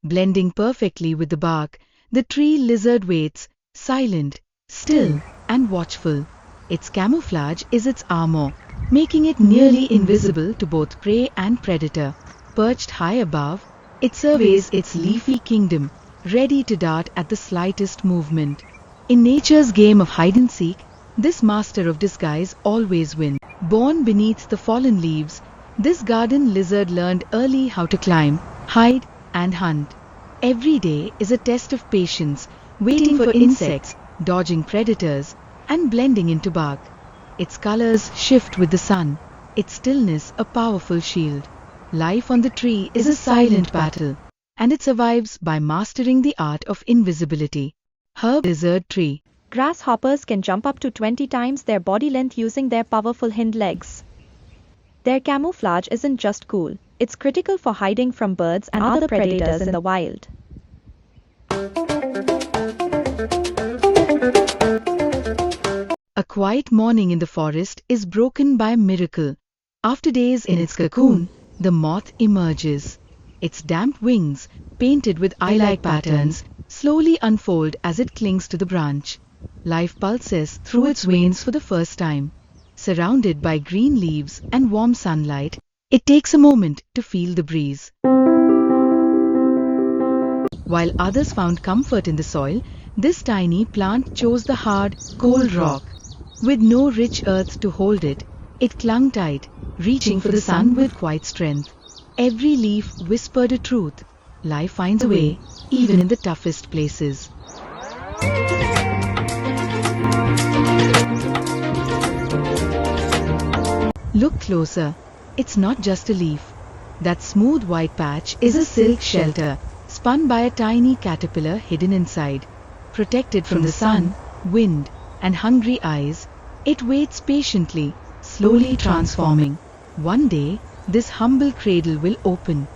Blending perfectly with the bark, the tree lizard waits, silent, still, and watchful. Its camouflage is its armor, making it nearly invisible to both prey and predator. Perched high above, it surveys its leafy kingdom, ready to dart at the slightest movement. In nature's game of hide-and-seek, this master of disguise always wins. Born beneath the fallen leaves, this garden lizard learned early how to climb, hide, and hunt. Every day is a test of patience, waiting for insects, dodging predators, and blending into bark. Its colors shift with the sun, its stillness a powerful shield. Life on the tree is a silent battle, and it survives by mastering the art of invisibility. Herb lizard tree. Grasshoppers can jump up to 20 times their body length using their powerful hind legs. Their camouflage isn't just cool, it's critical for hiding from birds and other predators in the wild. A quiet morning in the forest is broken by a miracle. After days in its cocoon, the moth emerges. Its damp wings, painted with eye-like patterns, slowly unfold as it clings to the branch. Life pulses through its veins for the first time. Surrounded by green leaves and warm sunlight, it takes a moment to feel the breeze. While others found comfort in the soil, this tiny plant chose the hard, cold rock. With no rich earth to hold it, it clung tight, reaching for the sun with quiet strength. Every leaf whispered a truth. Life finds a way, even in the toughest places. Look closer. It's not just a leaf. That smooth white patch is a silk shelter, spun by a tiny caterpillar hidden inside. Protected from the sun, wind, and hungry eyes, it waits patiently, slowly transforming. One day, this humble cradle will open,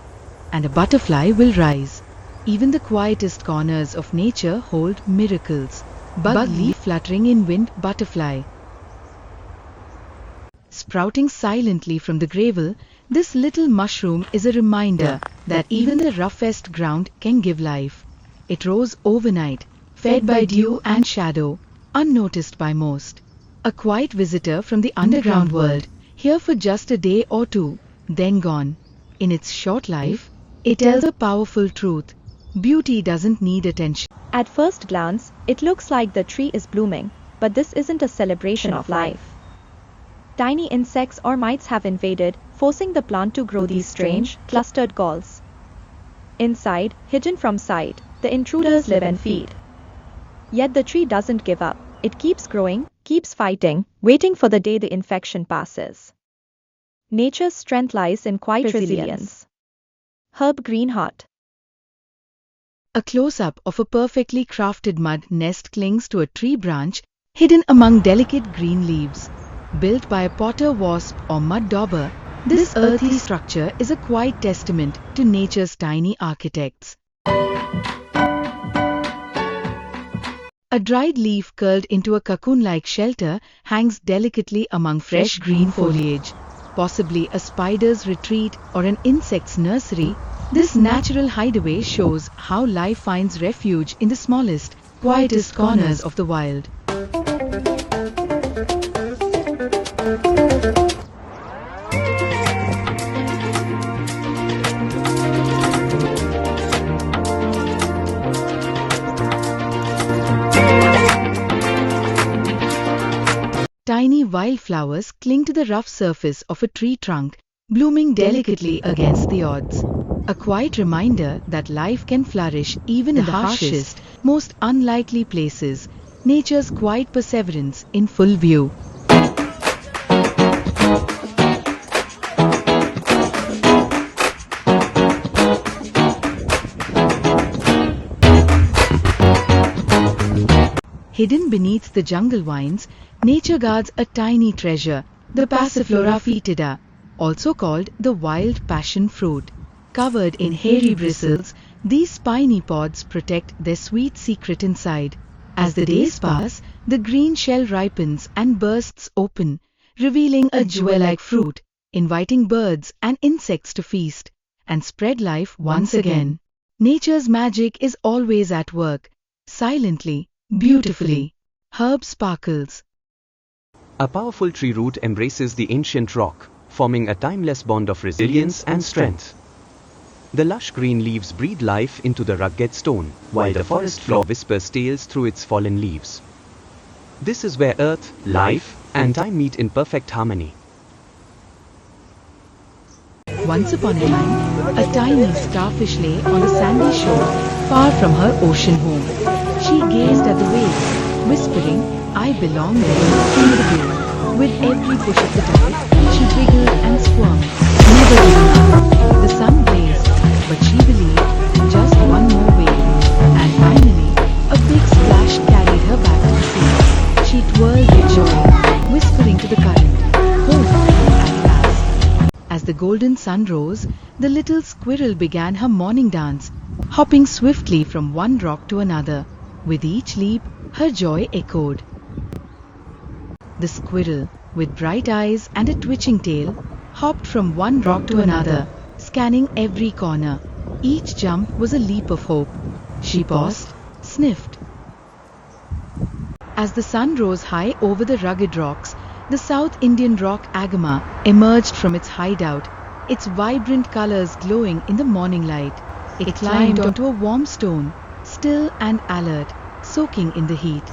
and a butterfly will rise. Even the quietest corners of nature hold miracles. Bug leaf fluttering in wind butterfly. Sprouting silently from the gravel, this little mushroom is a reminder that even the roughest ground can give life. It rose overnight, fed by dew and shadow, unnoticed by most. A quiet visitor from the underground world, here for just a day or two, then gone. In its short life, it tells a powerful truth. Beauty doesn't need attention. At first glance, it looks like the tree is blooming, but this isn't a celebration of life. Tiny insects or mites have invaded, forcing the plant to grow these strange, clustered galls. Inside, hidden from sight, the intruders live and feed. Yet the tree doesn't give up. It keeps growing, keeps fighting, waiting for the day the infection passes. Nature's strength lies in quiet resilience. Herb green heart. A close-up of a perfectly crafted mud nest clings to a tree branch, hidden among delicate green leaves. Built by a potter wasp or mud dauber, this earthy structure is a quiet testament to nature's tiny architects. A dried leaf curled into a cocoon-like shelter hangs delicately among fresh green foliage. Possibly a spider's retreat or an insect's nursery, this natural hideaway shows how life finds refuge in the smallest, quietest corners of the wild. Tiny wildflowers cling to the rough surface of a tree trunk, blooming delicately against the odds. A quiet reminder that life can flourish even in the harshest, most unlikely places. Nature's quiet perseverance in full view. Hidden beneath the jungle vines, nature guards a tiny treasure, the Passiflora foetida, also called the wild passion fruit. Covered in hairy bristles, these spiny pods protect their sweet secret inside. As the days pass, the green shell ripens and bursts open, revealing a jewel-like fruit, inviting birds and insects to feast and spread life once again. Nature's magic is always at work, silently, beautifully. Herb sparkles. A powerful tree root embraces the ancient rock, forming a timeless bond of resilience and strength. The lush green leaves breathe life into the rugged stone, while the forest floor whispers tales through its fallen leaves. This is where earth, life, and time meet in perfect harmony. Once upon a time, a tiny starfish lay on the sandy shore, far from her ocean home. She gazed at the waves, whispering, "I belong there in the blue." With every push of the tide, she wiggled and squirmed, never giving up. The sun blazed, but she believed just one more wave. And finally, a big splash carried her back to the sea. She twirled with joy, whispering to the current, "Home, at last." As the golden sun rose, the little squirrel began her morning dance, hopping swiftly from one rock to another. With each leap, her joy echoed. The squirrel, with bright eyes and a twitching tail, hopped from one rock to another, scanning every corner. Each jump was a leap of hope. She paused, sniffed. As the sun rose high over the rugged rocks, the South Indian rock agama emerged from its hideout, its vibrant colors glowing in the morning light. It climbed onto a warm stone, still and alert, soaking in the heat.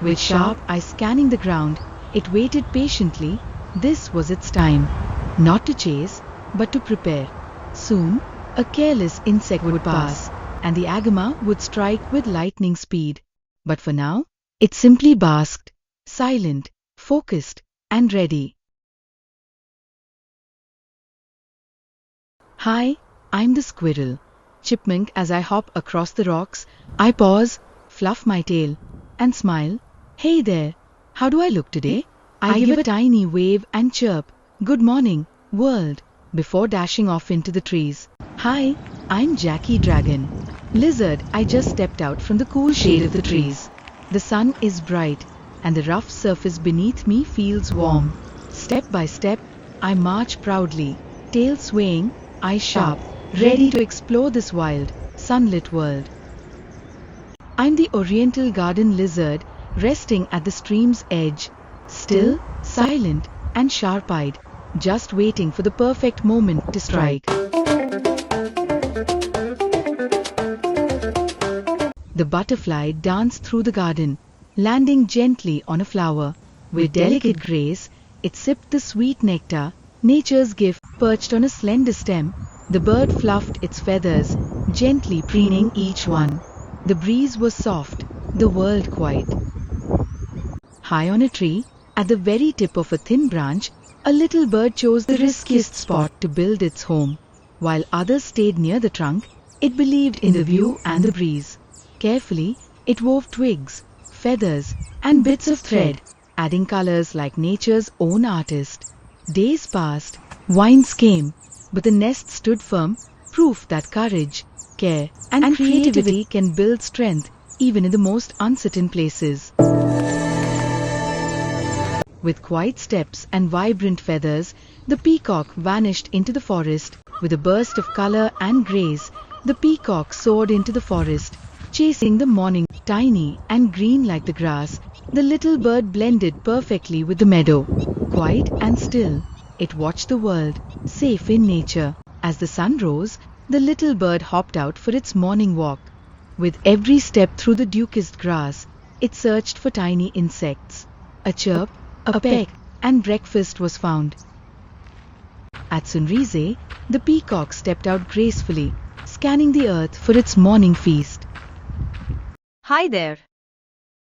With sharp eyes scanning the ground, it waited patiently. This was its time, not to chase, but to prepare. Soon, a careless insect would pass, and the agama would strike with lightning speed. But for now, it simply basked, silent, focused, and ready. Hi, I'm the squirrel. Chipmunk. As I hop across the rocks, I pause, fluff my tail, and smile. Hey there, how do I look today? I give a tiny wave and chirp, "Good morning, world," before dashing off into the trees. Hi, I'm Jackie Dragon. Lizard. I just stepped out from the cool shade of the trees. The sun is bright, and the rough surface beneath me feels warm. Step by step, I march proudly, tail swaying, eyes sharp, ready to explore this wild, sunlit world. I'm the Oriental garden lizard, resting at the stream's edge, still, silent, and sharp-eyed, just waiting for the perfect moment to strike. The butterfly danced through the garden, landing gently on a flower. With delicate grace, it sipped the sweet nectar, nature's gift. Perched on a slender stem, the bird fluffed its feathers, gently preening each one. The breeze was soft, the world quiet. High on a tree, at the very tip of a thin branch, a little bird chose the riskiest spot to build its home. While others stayed near the trunk, it believed in the view and the breeze. Carefully, it wove twigs, feathers, and bits of thread, adding colors like nature's own artist. Days passed, winds came, but the nest stood firm, proof that courage, care, and creativity can build strength even in the most uncertain places. With quiet steps and vibrant feathers, the peacock vanished into the forest. With a burst of color and grace, the peacock soared into the forest, chasing the morning. Tiny and green like the grass, the little bird blended perfectly with the meadow. Quiet and still, it watched the world, safe in nature. As the sun rose, the little bird hopped out for its morning walk. With every step through the dew-kissed grass, it searched for tiny insects. A chirp, a peck, and breakfast was found. At sunrise, the peacock stepped out gracefully, scanning the earth for its morning feast. Hi there.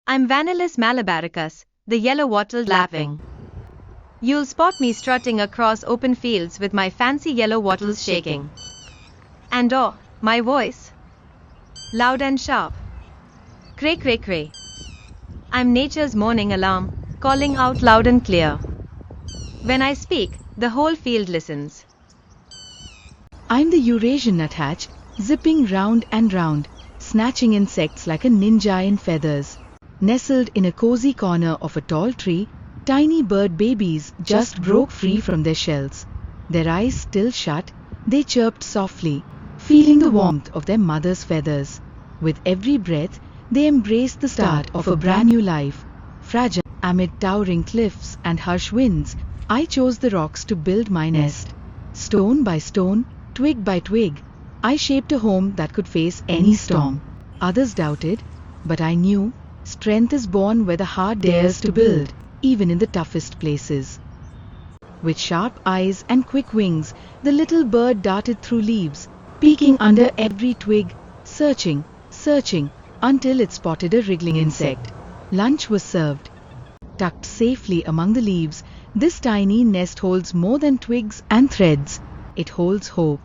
I'm Vanillus malabaricus, the yellow-wattled lapwing. You'll spot me strutting across open fields with my fancy yellow wattles shaking. And oh, my voice! Loud and sharp. Cray cray cray. I'm nature's morning alarm, calling out loud and clear. When I speak, the whole field listens. I'm the Eurasian nuthatch, zipping round and round, snatching insects like a ninja in feathers. Nestled in a cozy corner of a tall tree, tiny bird babies just broke free from their shells. Their eyes still shut, they chirped softly, feeling the warmth of their mother's feathers. With every breath, they embraced the start of a brand new life. Fragile amid towering cliffs and harsh winds, I chose the rocks to build my nest. Stone by stone, twig by twig, I shaped a home that could face any storm. Others doubted, but I knew strength is born where the heart dares to build, even in the toughest places. With sharp eyes and quick wings, the little bird darted through leaves, peeking under every twig, searching, until it spotted a wriggling insect. Lunch was served. Tucked safely among the leaves, this tiny nest holds more than twigs and threads. It holds hope.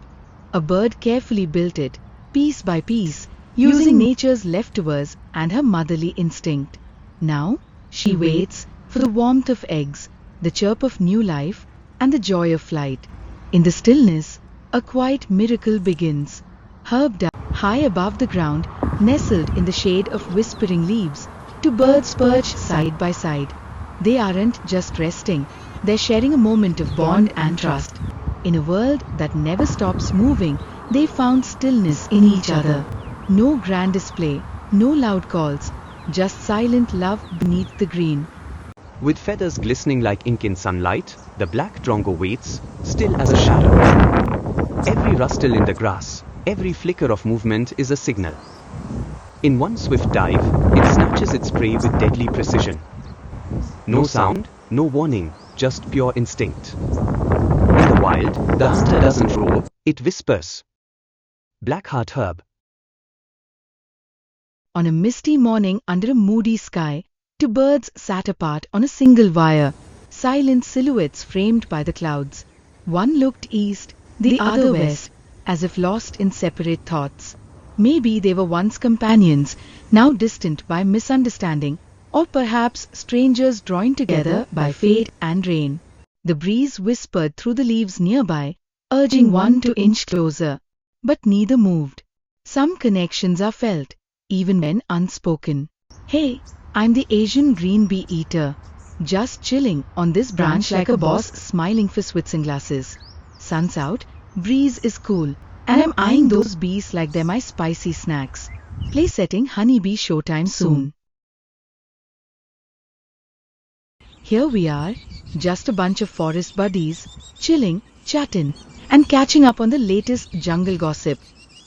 A bird carefully built it, piece by piece, using nature's leftovers and her motherly instinct. Now, she waits for the warmth of eggs, the chirp of new life, and the joy of flight. In the stillness, a quiet miracle begins. Herbed up high above the ground, nestled in the shade of whispering leaves, two birds perch side by side. They aren't just resting, they're sharing a moment of bond and trust. In a world that never stops moving, they found stillness in each other. No grand display, no loud calls, just silent love beneath the green. With feathers glistening like ink in sunlight, the black drongo waits, still as a shadow. Every rustle in the grass, every flicker of movement is a signal. In one swift dive, it snatches its prey with deadly precision. No sound, no warning, just pure instinct. In the wild, the hunter doesn't roar, it whispers. Blackheart herb. On a misty morning under a moody sky, two birds sat apart on a single wire, silent silhouettes framed by the clouds. One looked east, the other west, as if lost in separate thoughts. Maybe they were once companions, now distant by misunderstanding, or perhaps strangers joined together by fate and rain. The breeze whispered through the leaves nearby, urging one to inch closer. But neither moved. Some connections are felt, even when unspoken. Hey, I'm the Asian green bee eater, just chilling on this branch like a boss smiling for sweet sunglasses. Sun's out, breeze is cool, and I'm eyeing those bees like they're my spicy snacks. Place setting honeybee showtime soon. Here we are, just a bunch of forest buddies, chilling, chatting, and catching up on the latest jungle gossip.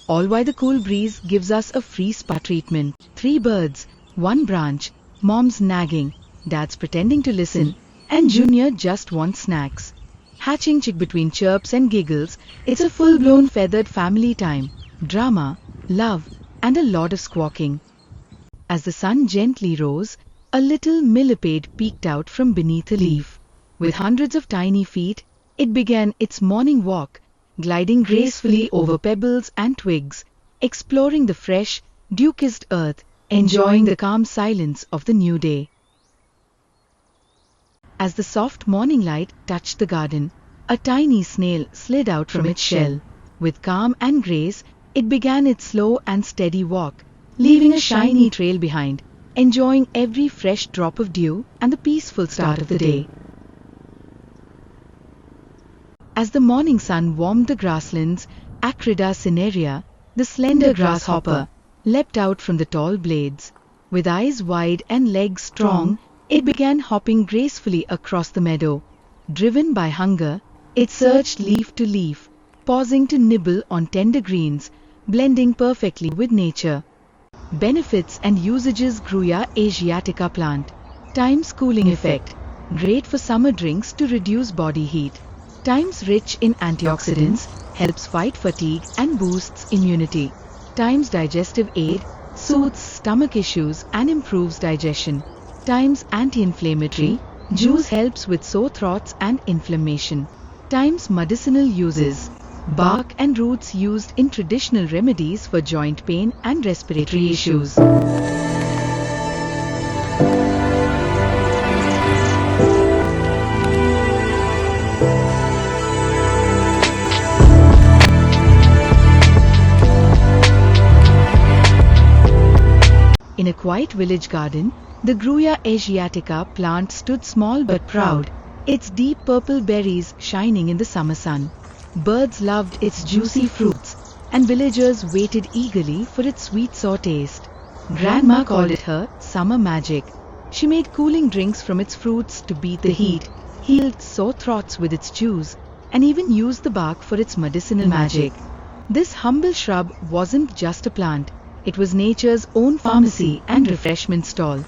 All while the cool breeze gives us a free spa treatment. 3 birds, 1 branch, mom's nagging, dad's pretending to listen, and Junior just wants snacks. Hatching chick between chirps and giggles, it's a full-blown feathered family time. Drama, love, and a lot of squawking. As the sun gently rose, a little millipede peeked out from beneath a leaf. With hundreds of tiny feet, it began its morning walk, gliding gracefully over pebbles and twigs, exploring the fresh, dew-kissed earth, enjoying the calm silence of the new day. As the soft morning light touched the garden, a tiny snail slid out from its shell. With calm and grace, it began its slow and steady walk, leaving a shiny trail behind, enjoying every fresh drop of dew and the peaceful start of the day. As the morning sun warmed the grasslands, Acrida cinerea, the slender grasshopper, leapt out from the tall blades. With eyes wide and legs strong, it began hopping gracefully across the meadow. Driven by hunger, it searched leaf to leaf, pausing to nibble on tender greens, blending perfectly with nature. Benefits and usages: Gruyere asiatica plant. Times cooling effect. Great for summer drinks to reduce body heat. Times rich in antioxidants, helps fight fatigue and boosts immunity. Times digestive aid, soothes stomach issues and improves digestion. Times anti-inflammatory, juice helps with sore throats and inflammation. Times medicinal uses. Bark and roots used in traditional remedies for joint pain and respiratory issues. In a quiet village garden, the Gruyere asiatica plant stood small but proud, its deep purple berries shining in the summer sun. Birds loved its juicy fruits, and villagers waited eagerly for its sweet sour taste. Grandma called it her summer magic. She made cooling drinks from its fruits to beat the heat, healed sore throats with its juice, and even used the bark for its medicinal magic. This humble shrub wasn't just a plant, it was nature's own pharmacy and refreshment stall.